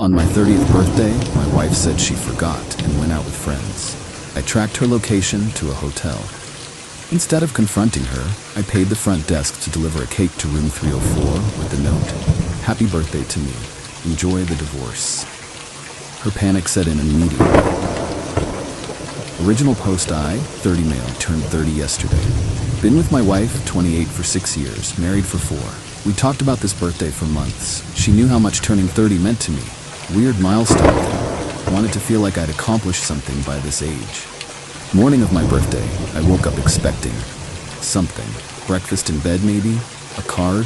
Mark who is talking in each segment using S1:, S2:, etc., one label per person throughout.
S1: On my 30th birthday, my wife said she forgot and went out with friends. I tracked her location to a hotel. Instead of confronting her, I paid the front desk to deliver a cake to room 304 with the note, "Happy birthday to me. Enjoy the divorce." Her panic set in immediately. Original post I, 30 male, turned 30 yesterday. Been with my wife, 28, for 6 years, married for 4. We talked about this birthday for months. She knew how much turning 30 meant to me. Weird milestone thing. Wanted to feel like I'd accomplished something by this age. Morning of my birthday, I woke up expecting something. Breakfast in bed maybe? A card?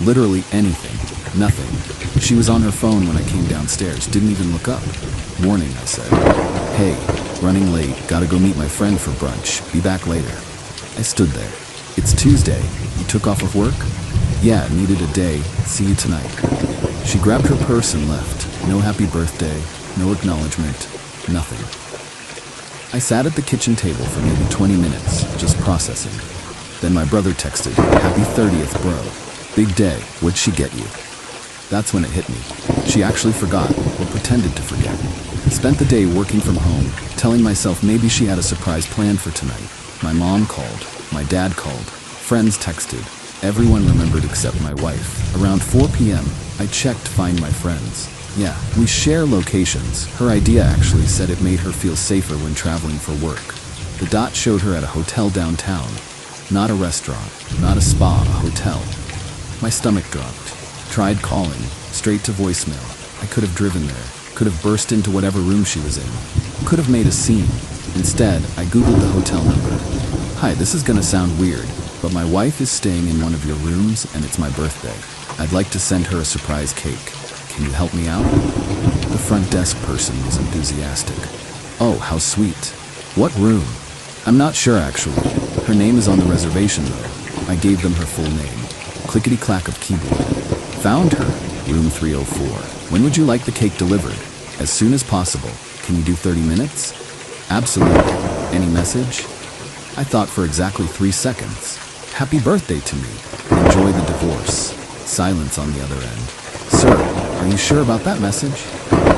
S1: Literally anything. Nothing. She was on her phone when I came downstairs, didn't even look up. "Morning," I said. "Hey, running late, gotta go meet my friend for brunch, be back later." I stood there. "It's Tuesday, you took off of work?" "Yeah, needed a day, see you tonight." She grabbed her purse and left. No happy birthday, no acknowledgement, nothing. I sat at the kitchen table for maybe 20 minutes, just processing. Then my brother texted, "Happy 30th, bro. Big day, what'd she get you?" That's when it hit me. She actually forgot, or pretended to forget. Spent the day working from home, telling myself maybe she had a surprise planned for tonight. My mom called, my dad called, friends texted. Everyone remembered except my wife. Around 4 p.m., I checked Find My Friends. Yeah, we share locations. Her idea actually said it made her feel safer when traveling for work. The dot showed her at a hotel downtown. Not a restaurant, not a spa, a hotel. My stomach dropped. Tried calling, straight to voicemail. I could have driven there, could have burst into whatever room she was in, could have made a scene. Instead, I Googled the hotel number. "Hi, this is gonna sound weird, but my wife is staying in one of your rooms and it's my birthday. I'd like to send her a surprise cake. Can you help me out?" The front desk person was enthusiastic. "Oh, how sweet. What room?" "I'm not sure actually. Her name is on the reservation though." I gave them her full name. Clickety-clack of keyboard. "Found her. Room 304. When would you like the cake delivered?" "As soon as possible. Can you do 30 minutes?" "Absolutely. Any message?" I thought for exactly 3 seconds. "Happy birthday to me. Enjoy the divorce." Silence on the other end. "Sir, are you sure about that message?"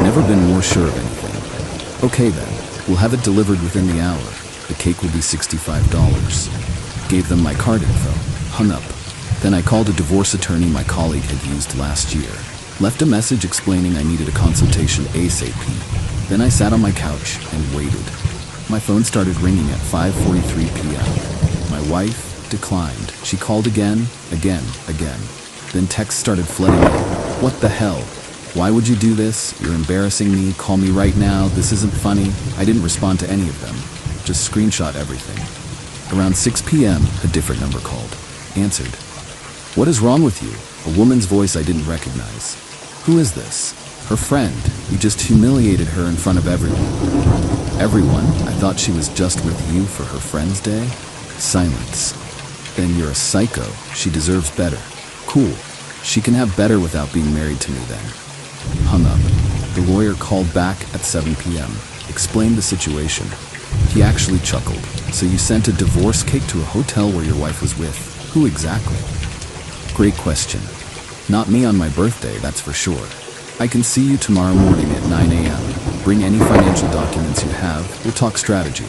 S1: "Never been more sure of anything." "Okay then, we'll have it delivered within the hour. The cake will be $65. Gave them my card info. Hung up. Then I called a divorce attorney my colleague had used last year. Left a message explaining I needed a consultation ASAP. Then I sat on my couch and waited. My phone started ringing at 5:43 p.m. My wife declined. She called again. Then texts started flooding in. "What the hell? Why would you do this? You're embarrassing me. Call me right now. This isn't funny." I didn't respond to any of them. Just screenshot everything. Around 6 p.m., a different number called. Answered. "What is wrong with you?" A woman's voice I didn't recognize. "Who is this?" "Her friend. You just humiliated her in front of everyone." "Everyone? I thought she was just with you for her friend's day." Silence. "Then you're a psycho. She deserves better." "Cool. She can have better without being married to me then." Hung up. The lawyer called back at 7 p.m. Explained the situation. He actually chuckled. "So you sent a divorce cake to a hotel where your wife was with. Who exactly?" "Great question. Not me on my birthday, that's for sure. I can see you tomorrow morning at 9 a.m. Bring any financial documents you have. We'll talk strategy."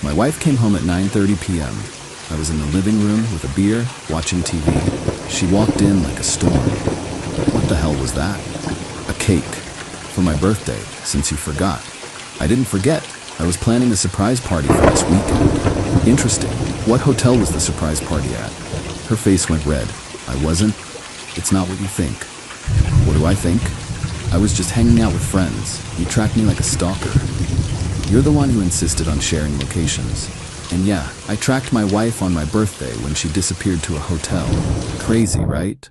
S1: My wife came home at 9:30 p.m. I was in the living room with a beer, watching TV. She walked in like a storm. "What the hell was that?" "A cake. For my birthday, since you forgot." "I didn't forget. I was planning a surprise party for this weekend." "Interesting. What hotel was the surprise party at?" Her face went red. "I wasn't. It's not what you think." "What do I think?" "I was just hanging out with friends. You tracked me like a stalker." "You're the one who insisted on sharing locations." "And yeah, I tracked my wife on my birthday when she disappeared to a hotel. Crazy, right?"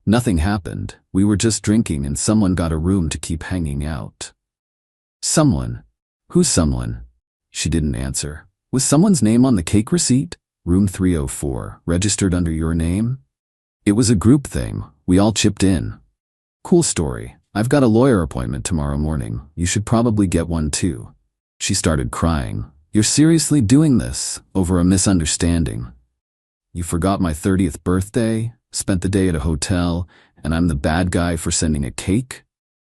S1: "Nothing happened. We were just drinking and someone got a room to keep hanging out." "Someone? Who's someone?" She didn't answer. "Was someone's name on the cake receipt?" "Room 304, registered under your name?" "It was a group thing. We all chipped in." "Cool story. I've got a lawyer appointment tomorrow morning. You should probably get one too." She started crying. "You're seriously doing this over a misunderstanding? You forgot my 30th birthday, spent the day at a hotel, and I'm the bad guy for sending a cake?"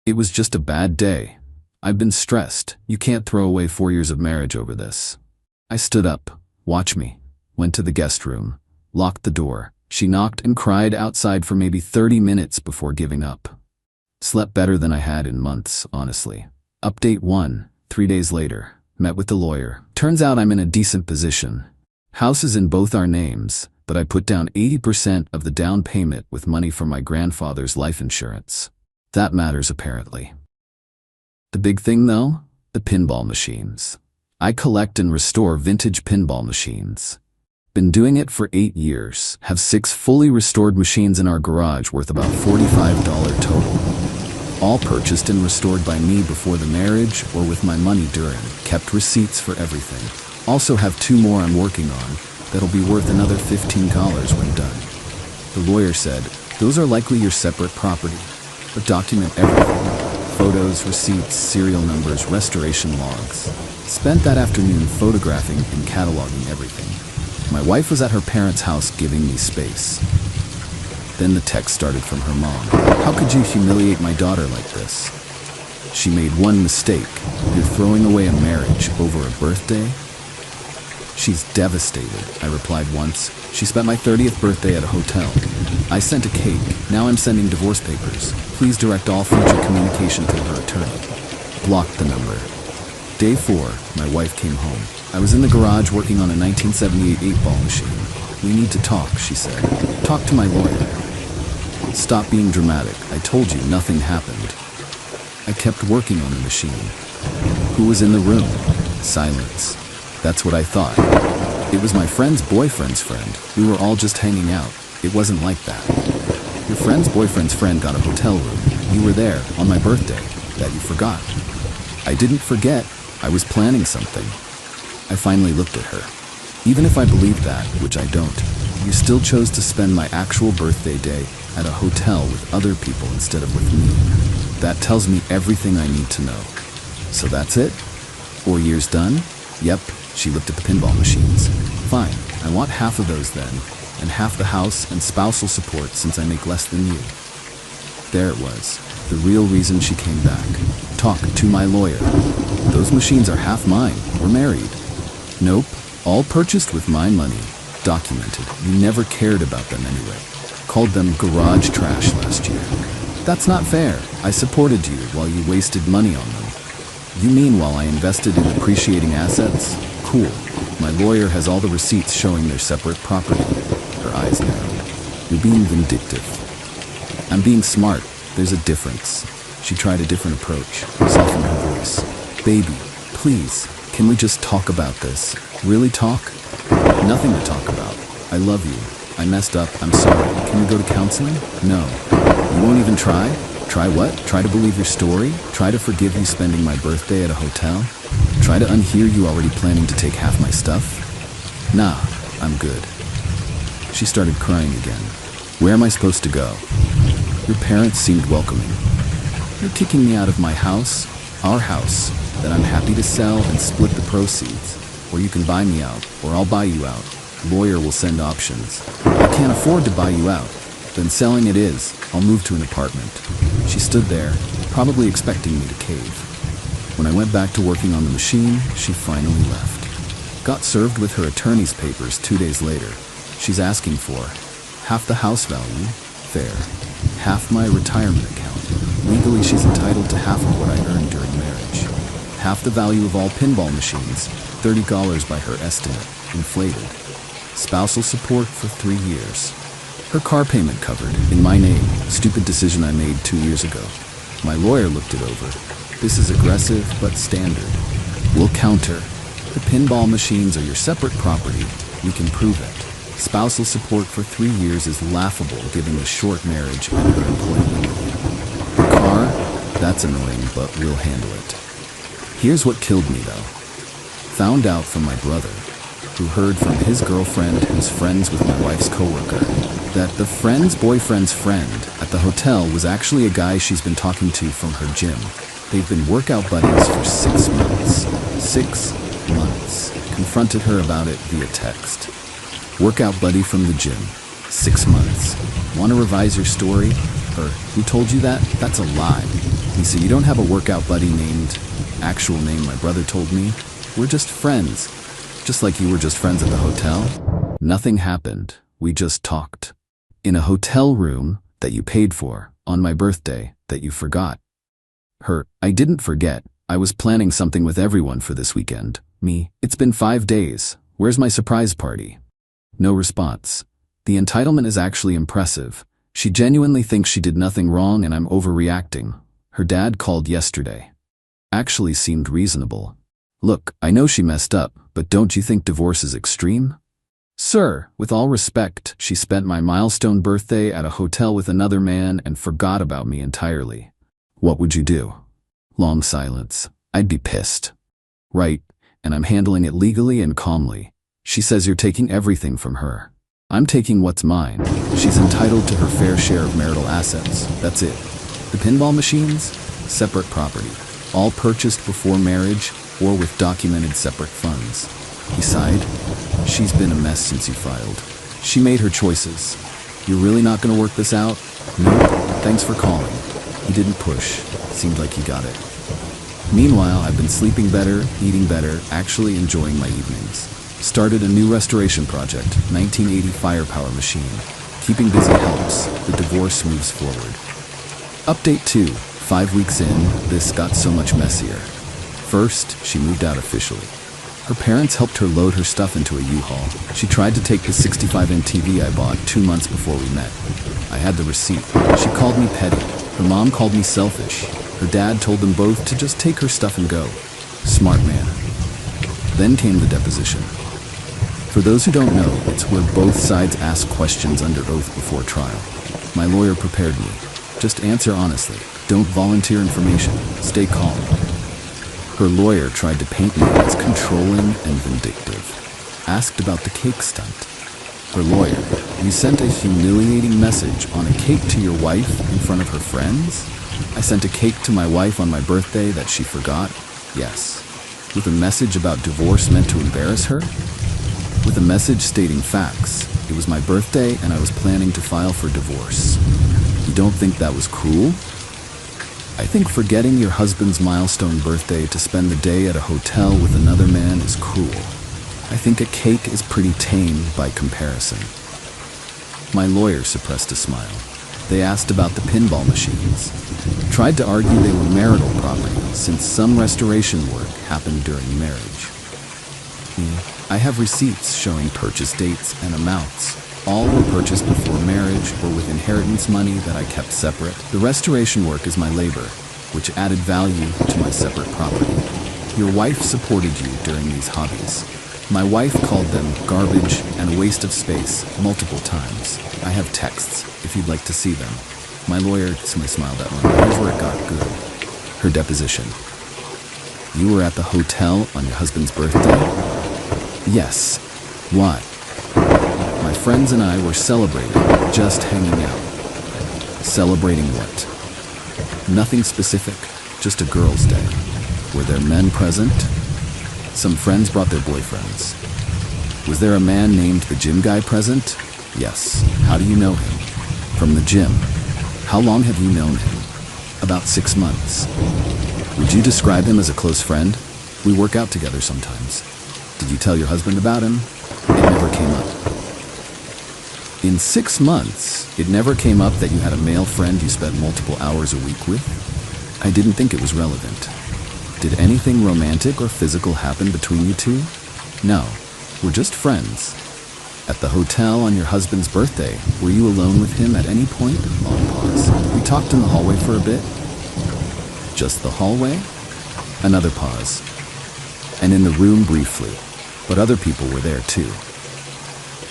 S1: It was just a bad day. I've been stressed. You can't throw away 4 years of marriage over this. I stood up. Watch me. Went to the guest room. Locked the door. She knocked and cried outside for maybe 30 minutes before giving up. Slept better than I had in months, honestly. Update 1. 3 days later. Met with the lawyer. Turns out I'm in a decent position. House is in both our names, but I put down 80% of the down payment with money from my grandfather's life insurance. That matters apparently. The big thing though? The pinball machines. I collect and restore vintage pinball machines. Been doing it for 8 years. Have 6 fully restored machines in our garage worth about $45 total. All purchased and restored by me before the marriage or with my money during. Kept receipts for everything. Also have 2 more I'm working on that'll be worth another $15 when done. The lawyer said, those are likely your separate property, but document everything. Photos, receipts, serial numbers, restoration logs. Spent that afternoon photographing and cataloging everything. My wife was at her parents' house giving me space. Then the text started from her mom. How could you humiliate my daughter like this? She made one mistake. You're throwing away a marriage over a birthday? She's devastated, I replied once. She spent my 30th birthday at a hotel. I sent a cake. Now I'm sending divorce papers. Please direct all future communication to her attorney. Blocked the number. Day 4, my wife came home. I was in the garage working on a 1978 8-ball machine. We need to talk, she said. Talk to my lawyer. Stop being dramatic. I told you nothing happened. I kept working on the machine. Who was in the room? Silence. That's what I thought. It was my friend's boyfriend's friend. We were all just hanging out. It wasn't like that. Your friend's boyfriend's friend got a hotel room. You were there on my birthday. That you forgot. I didn't forget. I was planning something. I finally looked at her. Even if I believed that, which I don't, you still chose to spend my actual birthday day at a hotel with other people instead of with me. That tells me everything I need to know. So that's it? 4 years done? Yep, she looked at the pinball machines. Fine, I want half of those then, and half the house and spousal support since I make less than you. There it was, the real reason she came back. Talk to my lawyer. Those machines are half mine. We're married. Nope, all purchased with my money. Documented. You never cared about them anyway. Called them garage trash last year. That's not fair. I supported you while you wasted money on them. You mean while I invested in appreciating assets? Cool. My lawyer has all the receipts showing their separate property. Her eyes narrowed. You're being vindictive. I'm being smart. There's a difference. She tried a different approach, softened her voice. Baby, please, can we just talk about this? Really talk? Nothing to talk about. I love you. I messed up. I'm sorry. Can we go to counseling? No. You won't even try? Try what? Try to believe your story? Try to forgive you spending my birthday at a hotel? Try to unhear you already planning to take half my stuff? Nah, I'm good. She started crying again. Where am I supposed to go? Your parents seemed welcoming. You're kicking me out of my house, our house, that I'm happy to sell and split the proceeds. Or you can buy me out, or I'll buy you out. Lawyer will send options. I can't afford to buy you out. Then selling it is. I'll move to an apartment. She stood there, probably expecting me to cave. When I went back to working on the machine, she finally left. Got served with her attorney's papers 2 days later. She's asking for half the house value, fair, half my retirement account. Legally, she's entitled to half of what I earned during marriage. Half the value of all pinball machines, $30 by her estimate, inflated. Spousal support for 3 years. Her car payment covered, in my name, stupid decision I made 2 years ago. My lawyer looked it over. This is aggressive, but standard. We'll counter. The pinball machines are your separate property. We can prove it. Spousal support for 3 years is laughable given the short marriage and her employment. The car? That's annoying, but we'll handle it. Here's what killed me, though. Found out from my brother, who heard from his girlfriend who's friends with my wife's coworker, that the friend's boyfriend's friend at the hotel was actually a guy she's been talking to from her gym. They've been workout buddies for 6 months. 6 months. Confronted her about it via text. Workout buddy from the gym. 6 months. Want to revise your story? Or, who told you that? That's a lie. Lisa, you don't have a workout buddy named... Actual name my brother told me. We're just friends. Just like you were just friends at the hotel. Nothing happened. We just talked. In a hotel room that you paid for, on my birthday, that you forgot. I didn't forget. I was planning something with everyone for this weekend. Me. It's been 5 days. Where's my surprise party? No response. The entitlement is actually impressive. She genuinely thinks she did nothing wrong and I'm overreacting. Her dad called yesterday. Actually seemed reasonable. Look, I know she messed up, but don't you think divorce is extreme? Sir, with all respect, she spent my milestone birthday at a hotel with another man and forgot about me entirely. What would you do? Long silence. I'd be pissed. Right, and I'm handling it legally and calmly. She says you're taking everything from her. I'm taking what's mine. She's entitled to her fair share of marital assets. That's it. The pinball machines? Separate property. All purchased before marriage or with documented separate funds. He sighed. She's been a mess since you filed. She made her choices. You're really not going to work this out? No. Thanks for calling. He didn't push. Seemed like he got it. Meanwhile, I've been sleeping better, eating better, actually enjoying my evenings. Started a new restoration project, 1980 firepower machine. Keeping busy helps. The divorce moves forward. Update 2. 5 weeks in, this got so much messier. First, she moved out officially. Her parents helped her load her stuff into a U-Haul. She tried to take the 65-inch TV I bought 2 months before we met. I had the receipt. She called me petty. Her mom called me selfish. Her dad told them both to just take her stuff and go. Smart man. Then came the deposition. For those who don't know, it's where both sides ask questions under oath before trial. My lawyer prepared me. Just answer honestly. Don't volunteer information. Stay calm. Her lawyer tried to paint me as controlling and vindictive. Asked about the cake stunt. Her lawyer, you sent a humiliating message on a cake to your wife in front of her friends? I sent a cake to my wife on my birthday that she forgot? Yes. With a message about divorce meant to embarrass her? With a message stating facts. It was my birthday and I was planning to file for divorce. You don't think that was cruel? I think forgetting your husband's milestone birthday to spend the day at a hotel with another man is cruel. I think a cake is pretty tame by comparison. My lawyer suppressed a smile. They asked about the pinball machines. Tried to argue they were marital property since some restoration work happened during marriage. I have receipts showing purchase dates and amounts. All were purchased before marriage or with inheritance money that I kept separate. The restoration work is my labor, which added value to my separate property. Your wife supported you during these hobbies. My wife called them garbage and a waste of space multiple times. I have texts, if you'd like to see them. My lawyer smiled at one. Here's where it got good. Her deposition. You were at the hotel on your husband's birthday? Yes. Why? My friends and I were celebrating, just hanging out. Celebrating what? Nothing specific, just a girls' day. Were there men present? Some friends brought their boyfriends. Was there a man named the gym guy present? Yes. How do you know him? From the gym. How long have you known him? About 6 months. Would you describe him as a close friend? We work out together sometimes. Did you tell your husband about him? It never came up. In 6 months, it never came up that you had a male friend you spent multiple hours a week with? I didn't think it was relevant. Did anything romantic or physical happen between you two? No, we're just friends. At the hotel on your husband's birthday, were you alone with him at any point? Long pause. We talked in the hallway for a bit. Just the hallway? Another pause. And in the room briefly, but other people were there too.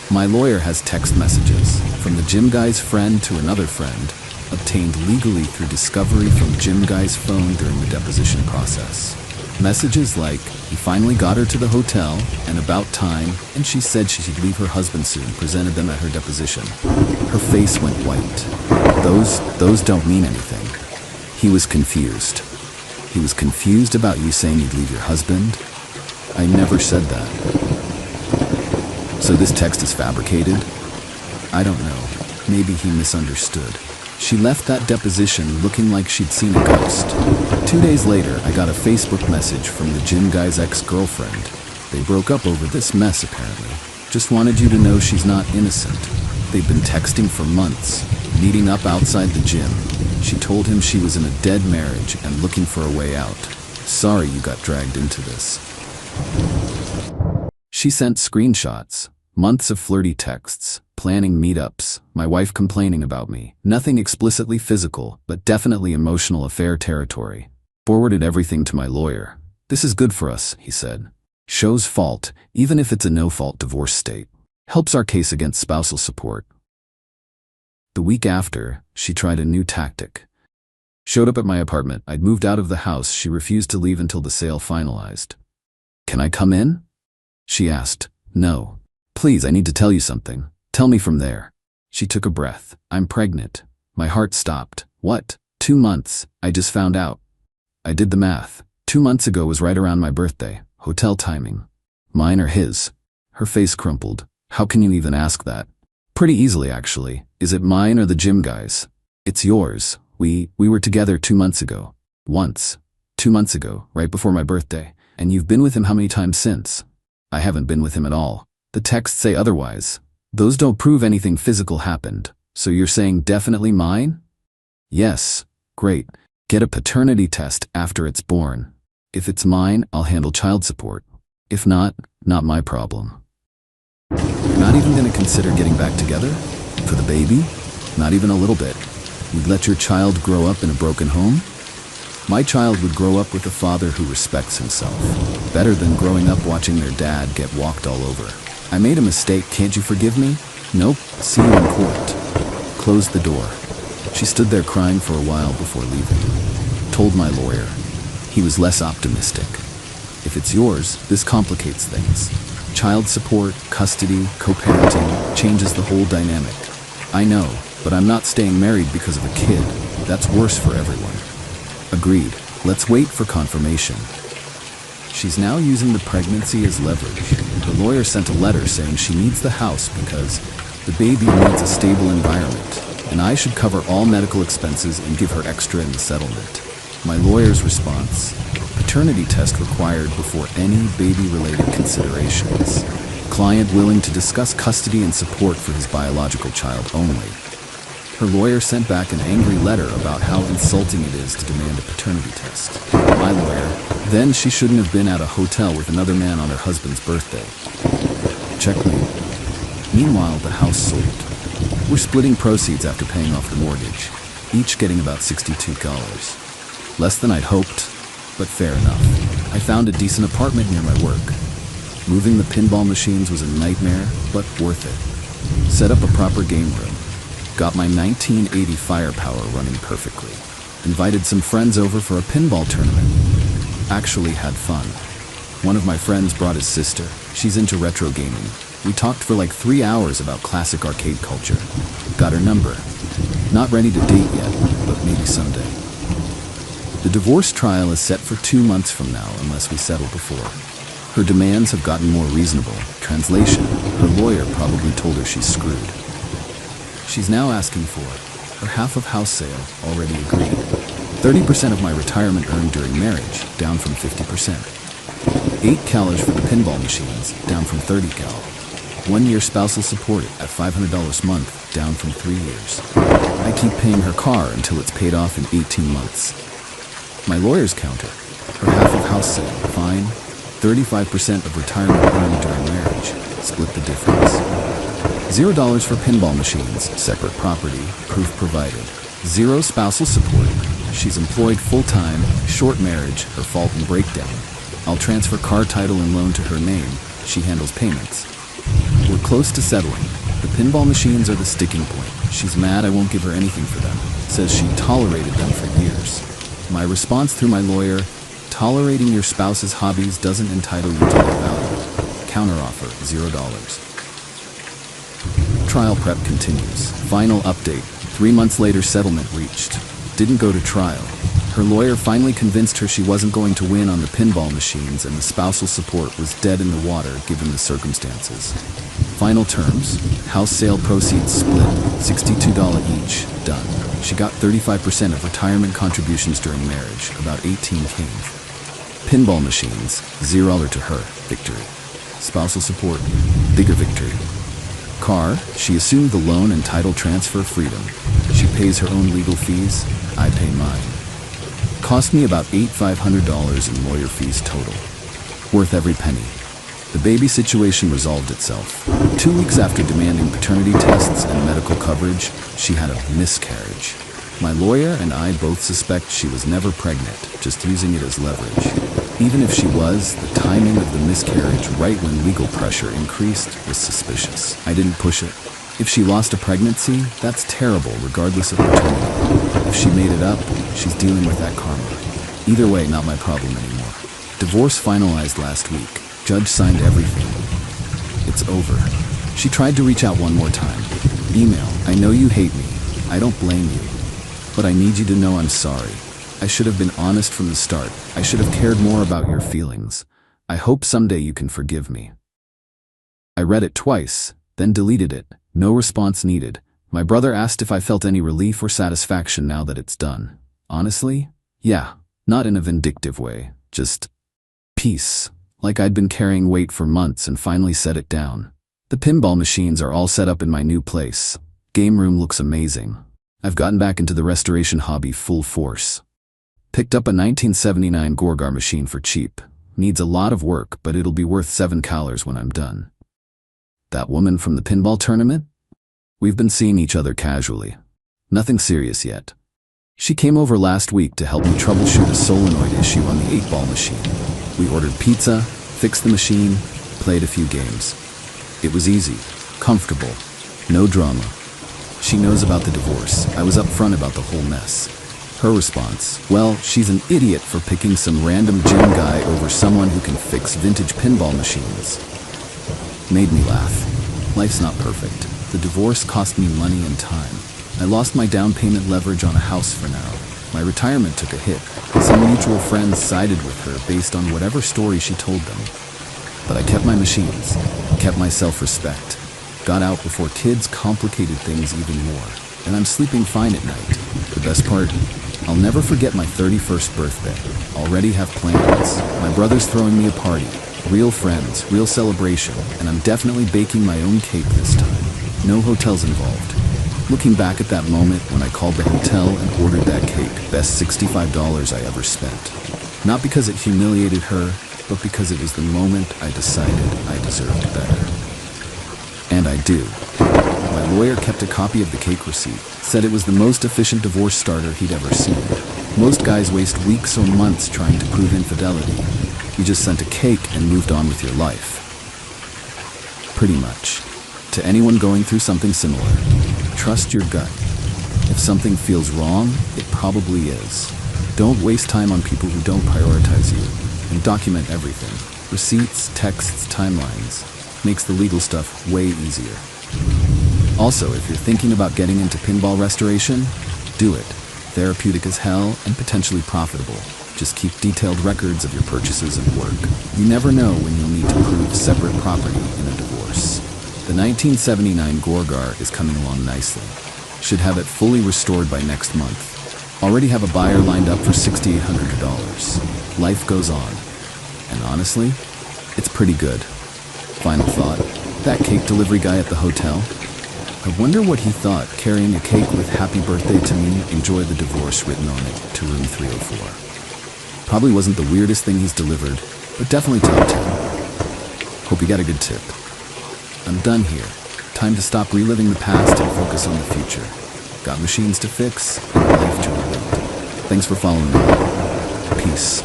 S1: My lawyer has text messages from the gym guy's friend to another friend, obtained legally through discovery from gym guy's phone during the deposition process. Messages like, he finally got her to the hotel, and about time, and she said she should leave her husband soon, presented them at her deposition. Her face went white. Those don't mean anything. He was confused. He was confused about you saying you'd leave your husband? I never said that. So this text is fabricated? I don't know. Maybe he misunderstood. She left that deposition looking like she'd seen a ghost. 2 days later, I got a Facebook message from the gym guy's ex-girlfriend. They broke up over this mess, apparently. Just wanted you to know she's not innocent. They've been texting for months, meeting up outside the gym. She told him she was in a dead marriage and looking for a way out. Sorry you got dragged into this. She sent screenshots, months of flirty texts, planning meetups, my wife complaining about me. Nothing explicitly physical, but definitely emotional affair territory. Forwarded everything to my lawyer. This is good for us, he said. Shows fault, even if it's a no-fault divorce state. Helps our case against spousal support. The week after, she tried a new tactic. Showed up at my apartment. I'd moved out of the house. She refused to leave until the sale finalized. Can I come in? She asked. No. Please, I need to tell you something. Tell me from there. She took a breath. I'm pregnant. My heart stopped. What? 2 months. I just found out. I did the math. 2 months ago was right around my birthday. Hotel timing. Mine or his? Her face crumpled. How can you even ask that? Pretty easily, actually. Is it mine or the gym guy's? It's yours. We were together 2 months ago. Once. 2 months ago, right before my birthday. And you've been with him how many times since? I haven't been with him at all. The texts say otherwise. Those don't prove anything physical happened. So you're saying definitely mine? Yes. Great. Get a paternity test after it's born. If it's mine, I'll handle child support. If not, not my problem. You're not even going to consider getting back together? For the baby? Not even a little bit. You'd let your child grow up in a broken home? My child would grow up with a father who respects himself. Better than growing up watching their dad get walked all over. I made a mistake, can't you forgive me? Nope, see you in court. Closed the door. She stood there crying for a while before leaving. Told my lawyer. He was less optimistic. If it's yours, this complicates things. Child support, custody, co-parenting changes the whole dynamic. I know, but I'm not staying married because of a kid. That's worse for everyone. Agreed. Let's wait for confirmation. She's now using the pregnancy as leverage. The lawyer sent a letter saying she needs the house because the baby needs a stable environment, and I should cover all medical expenses and give her extra in the settlement. My lawyer's response: paternity test required before any baby-related considerations. Client willing to discuss custody and support for his biological child only. Her lawyer sent back an angry letter about how insulting it is to demand a paternity test. My lawyer: then she shouldn't have been at a hotel with another man on her husband's birthday. Checkmate. Meanwhile, the house sold. We're splitting proceeds after paying off the mortgage, each getting about $62. Less than I'd hoped, but fair enough. I found a decent apartment near my work. Moving the pinball machines was a nightmare, but worth it. Set up a proper game room. Got my 1980 firepower running perfectly. Invited some friends over for a pinball tournament. Actually had fun. One of my friends brought his sister. She's into retro gaming. We talked for like 3 hours about classic arcade culture. Got her number. Not ready to date yet, but maybe someday. The divorce trial is set for 2 months from now unless we settle before. Her demands have gotten more reasonable. Translation: her lawyer probably told her she's screwed. She's now asking for her half of house sale, already agreed. 30% of my retirement earned during marriage, down from 50%. 8 CALs for the pinball machines, down from 30 CAL. 1 year spousal support at $500 a month, down from 3 years. I keep paying her car until it's paid off in 18 months. My lawyer's counter: her half of house sale, fine. 35% of retirement earned during marriage, split the difference. $0 for pinball machines, separate property, proof provided. 0 spousal support. She's employed full-time, short marriage, her fault and breakdown. I'll transfer car title and loan to her name. She handles payments. We're close to settling. The pinball machines are the sticking point. She's mad I won't give her anything for them. Says she tolerated them for years. My response through my lawyer: tolerating your spouse's hobbies doesn't entitle you to their value. Counteroffer: $0. Trial prep continues. Final update: 3 months later, settlement reached. Didn't go to trial. Her lawyer finally convinced her she wasn't going to win on the pinball machines, and the spousal support was dead in the water given the circumstances. Final terms: house sale proceeds split, $62 each, done. She got 35% of retirement contributions during marriage, about 18 came. Pinball machines, $0 to her, victory. Spousal support, bigger victory. Car, she assumed the loan and title transfer freedom. She pays her own legal fees, I pay mine. Cost me about $8,500 in lawyer fees total. Worth every penny. The baby situation resolved itself. 2 weeks after demanding paternity tests and medical coverage, she had a miscarriage. My lawyer and I both suspect she was never pregnant, just using it as leverage. Even if she was, the timing of the miscarriage right when legal pressure increased was suspicious. I didn't push it. If she lost a pregnancy, that's terrible regardless of paternity. If she made it up, she's dealing with that karma. Either way, not my problem anymore. Divorce finalized last week. Judge signed everything. It's over. She tried to reach out one more time. Email, I know you hate me. I don't blame you. But I need you to know I'm sorry. I should have been honest from the start. I should have cared more about your feelings. I hope someday you can forgive me. I read it twice, then deleted it. No response needed. My brother asked if I felt any relief or satisfaction now that it's done. Honestly, yeah, not in a vindictive way, just peace. Like I'd been carrying weight for months and finally set it down. The pinball machines are all set up in my new place. Game room looks amazing. I've gotten back into the restoration hobby full force. Picked up a 1979 Gorgar machine for cheap. Needs a lot of work, but it'll be worth $7 when I'm done. That woman from the pinball tournament? We've been seeing each other casually. Nothing serious yet. She came over last week to help me troubleshoot a solenoid issue on the 8-ball machine. We ordered pizza, fixed the machine, played a few games. It was easy, comfortable, no drama. She knows about the divorce. I was upfront about the whole mess. Her response, well, she's an idiot for picking some random gym guy over someone who can fix vintage pinball machines. Made me laugh. Life's not perfect. The divorce cost me money and time. I lost my down payment leverage on a house for now. My retirement took a hit. Some mutual friends sided with her based on whatever story she told them. But I kept my machines, kept my self-respect, got out before kids complicated things even more, and I'm sleeping fine at night. The best part? I'll never forget my 31st birthday. Already have plans. My brother's throwing me a party. Real friends, real celebration, and I'm definitely baking my own cake this time. No hotels involved. Looking back at that moment when I called the hotel and ordered that cake, best $65 I ever spent. Not because it humiliated her, but because it was the moment I decided I deserved better. And I do. My lawyer kept a copy of the cake receipt, said it was the most efficient divorce starter he'd ever seen. Most guys waste weeks or months trying to prove infidelity. You just sent a cake and moved on with your life. Pretty much. To anyone going through something similar, trust your gut. If something feels wrong, it probably is. Don't waste time on people who don't prioritize you, and document everything. Receipts, texts, timelines. Makes the legal stuff way easier. Also, if you're thinking about getting into pinball restoration, do it. Therapeutic as hell and potentially profitable. Just keep detailed records of your purchases and work. You never know when you'll need to prove separate property in a divorce. The 1979 Gorgar is coming along nicely. Should have it fully restored by next month. Already have a buyer lined up for $6,800. Life goes on. And honestly, it's pretty good. Final thought, that cake delivery guy at the hotel? I wonder what he thought carrying a cake with happy birthday to me, enjoy the divorce written on it to room 304. Probably wasn't the weirdest thing he's delivered, but definitely top 10. Hope you got a good tip. I'm done here. Time to stop reliving the past and focus on the future. Got machines to fix and a life to relate. Thanks for following me. Peace.